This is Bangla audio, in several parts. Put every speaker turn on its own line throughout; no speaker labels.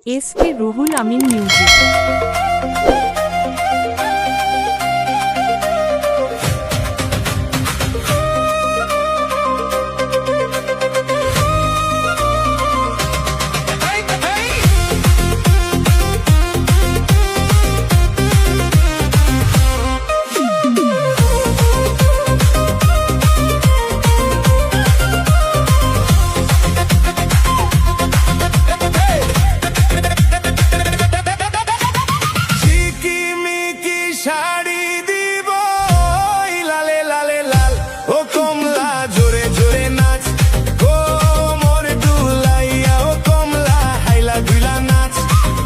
SK Ruhul Amin music.
শাড়ি দিব লালে লালে লাল ও কমলা জোরে জোরে নাচ কোমর দুলাইয়া ও কমলা হাইলা দুইলা নাচ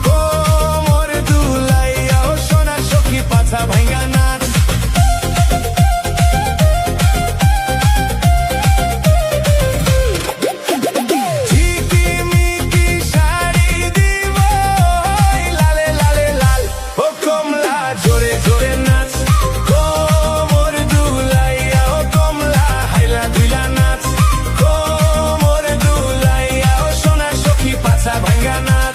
কোমর দুলাইয়া ও সোনা সখী পাছা ভাঙ্গা নাচ ঝিকিমিকি শাড়ি দিব লালে লালে লাল ও কমলা জোরে জোরে নাচ কোমর দুলাইয়া ও কমলা হাইলা দুইলা নাচ কোমর দুলাইয়া ও সোনা সখী পাছা ভাঙ্গা নাচ